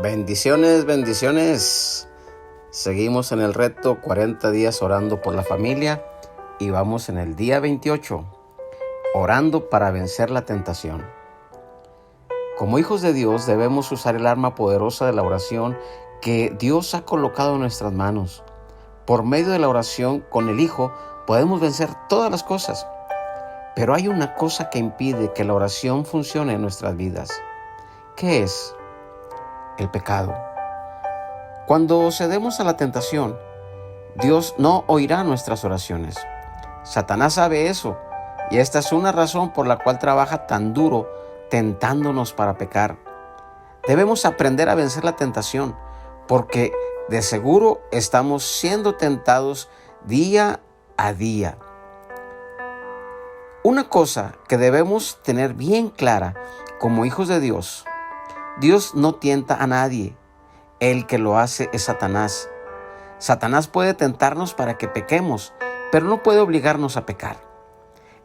Bendiciones, bendiciones. Seguimos en el reto 40 días orando por la familia y vamos en el día 28, orando para vencer la tentación. Como hijos de Dios debemos usar el arma poderosa de la oración que Dios ha colocado en nuestras manos. Por medio de la oración con el Hijo podemos vencer todas las cosas. Pero hay una cosa que impide que la oración funcione en nuestras vidas. ¿Qué es? El pecado. Cuando cedemos a la tentación, Dios no oirá nuestras oraciones. Satanás sabe eso, y esta es una razón por la cual trabaja tan duro tentándonos para pecar. Debemos aprender a vencer la tentación, porque de seguro estamos siendo tentados día a día. Una cosa que debemos tener bien clara como hijos de Dios: Dios no tienta a nadie. El que lo hace es Satanás. Satanás puede tentarnos para que pequemos, pero no puede obligarnos a pecar.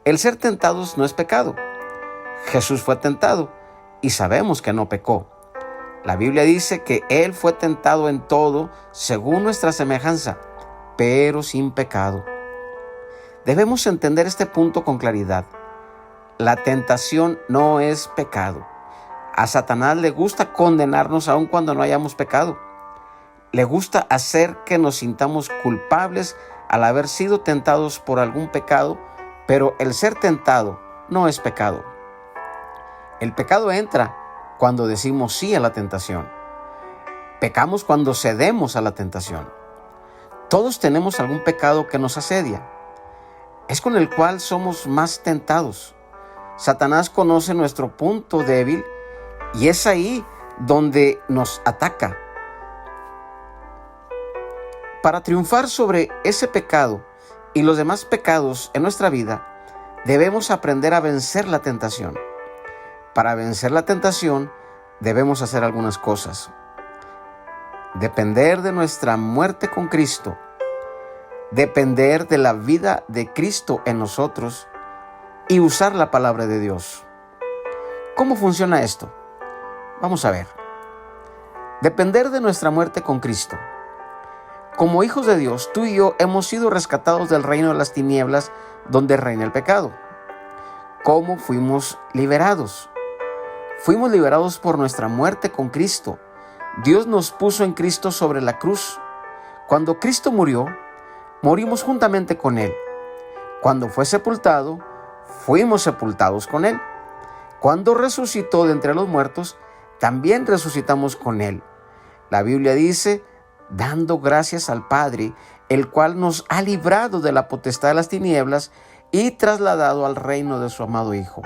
El ser tentados no es pecado. Jesús fue tentado y sabemos que no pecó. La Biblia dice que Él fue tentado en todo según nuestra semejanza, pero sin pecado. Debemos entender este punto con claridad. La tentación no es pecado. A Satanás le gusta condenarnos aun cuando no hayamos pecado. Le gusta hacer que nos sintamos culpables al haber sido tentados por algún pecado, pero el ser tentado no es pecado. El pecado entra cuando decimos sí a la tentación. Pecamos cuando cedemos a la tentación. Todos tenemos algún pecado que nos asedia. Es con el cual somos más tentados. Satanás conoce nuestro punto débil y es ahí donde nos ataca. Para triunfar sobre ese pecado y los demás pecados en nuestra vida, debemos aprender a vencer la tentación. Para vencer la tentación, debemos hacer algunas cosas. Depender de nuestra muerte con Cristo. Depender de la vida de Cristo en nosotros y usar la palabra de Dios. ¿Cómo funciona esto? Vamos a ver. Depender de nuestra muerte con Cristo. Como hijos de Dios, tú y yo hemos sido rescatados del reino de las tinieblas donde reina el pecado. ¿Cómo fuimos liberados? Fuimos liberados por nuestra muerte con Cristo. Dios nos puso en Cristo sobre la cruz. Cuando Cristo murió, morimos juntamente con Él. Cuando fue sepultado, fuimos sepultados con Él. Cuando resucitó de entre los muertos, también resucitamos con Él. La Biblia dice, dando gracias al Padre, el cual nos ha librado de la potestad de las tinieblas y trasladado al reino de su amado Hijo.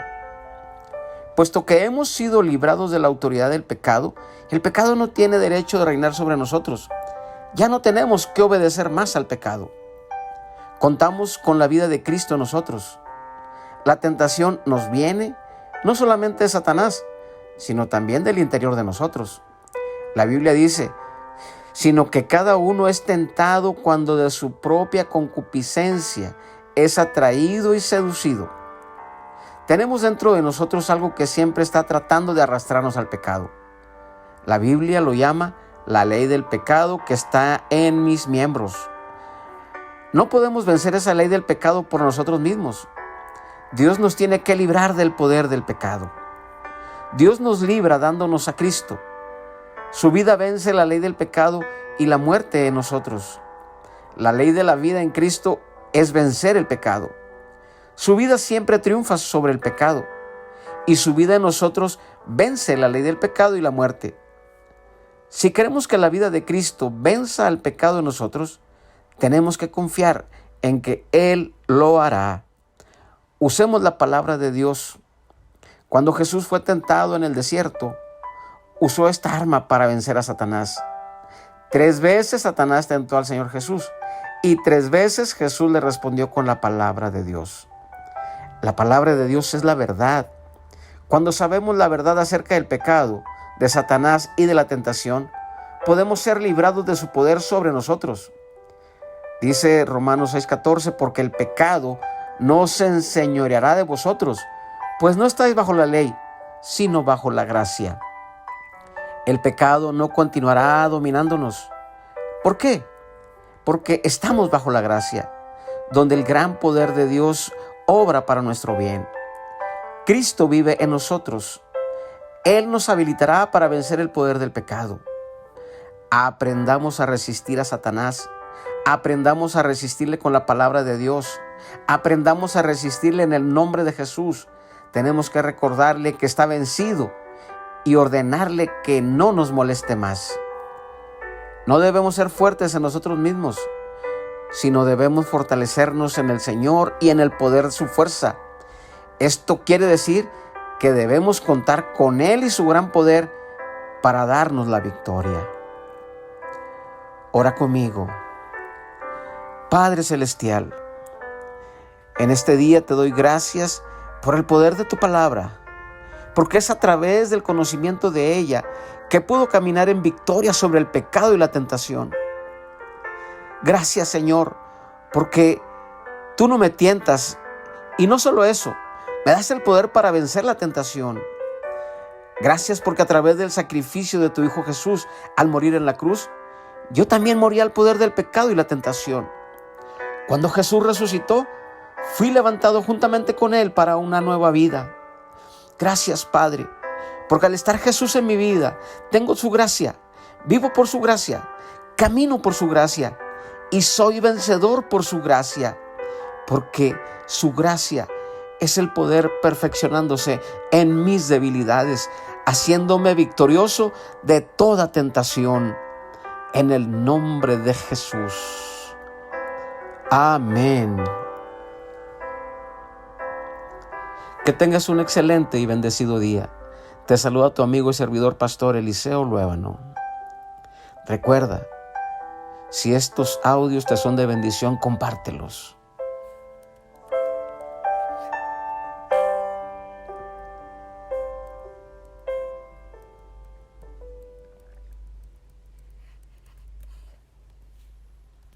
Puesto que hemos sido librados de la autoridad del pecado, el pecado no tiene derecho de reinar sobre nosotros. Ya no tenemos que obedecer más al pecado. Contamos con la vida de Cristo en nosotros. La tentación nos viene no solamente de Satanás, sino también del interior de nosotros. La Biblia dice, sino que cada uno es tentado cuando de su propia concupiscencia es atraído y seducido. Tenemos dentro de nosotros algo que siempre está tratando de arrastrarnos al pecado. La Biblia lo llama la ley del pecado que está en mis miembros. No podemos vencer esa ley del pecado por nosotros mismos. Dios nos tiene que librar del poder del pecado. Dios nos libra dándonos a Cristo. Su vida vence la ley del pecado y la muerte en nosotros. La ley de la vida en Cristo es vencer el pecado. Su vida siempre triunfa sobre el pecado y su vida en nosotros vence la ley del pecado y la muerte. Si queremos que la vida de Cristo venza al pecado en nosotros, tenemos que confiar en que Él lo hará. Usemos la palabra de Dios. Cuando Jesús fue tentado en el desierto, usó esta arma para vencer a Satanás. 3 veces Satanás tentó al Señor Jesús y 3 veces Jesús le respondió con la palabra de Dios. La palabra de Dios es la verdad. Cuando sabemos la verdad acerca del pecado, de Satanás y de la tentación, podemos ser librados de su poder sobre nosotros. Dice Romanos 6:14, porque el pecado no se enseñoreará de vosotros, pues no estáis bajo la ley, sino bajo la gracia. El pecado no continuará dominándonos. ¿Por qué? Porque estamos bajo la gracia, donde el gran poder de Dios obra para nuestro bien. Cristo vive en nosotros. Él nos habilitará para vencer el poder del pecado. Aprendamos a resistir a Satanás. Aprendamos a resistirle con la palabra de Dios. Aprendamos a resistirle en el nombre de Jesús. Tenemos que recordarle que está vencido y ordenarle que no nos moleste más. No debemos ser fuertes en nosotros mismos, sino debemos fortalecernos en el Señor y en el poder de su fuerza. Esto quiere decir que debemos contar con Él y su gran poder para darnos la victoria. Ora conmigo. Padre Celestial, en este día te doy gracias por el poder de tu palabra, porque es a través del conocimiento de ella que puedo caminar en victoria sobre el pecado y la tentación. Gracias, Señor, porque tú no me tientas y no solo eso, me das el poder para vencer la tentación. Gracias porque a través del sacrificio de tu Hijo Jesús al morir en la cruz, yo también morí al poder del pecado y la tentación. Cuando Jesús resucitó, fui levantado juntamente con Él para una nueva vida. Gracias, Padre, porque al estar Jesús en mi vida, tengo su gracia, vivo por su gracia, camino por su gracia y soy vencedor por su gracia, porque su gracia es el poder perfeccionándose en mis debilidades, haciéndome victorioso de toda tentación. En el nombre de Jesús. Amén. Que tengas un excelente y bendecido día. Te saluda tu amigo y servidor pastor Eliseo Luébano. Recuerda, si estos audios te son de bendición, compártelos.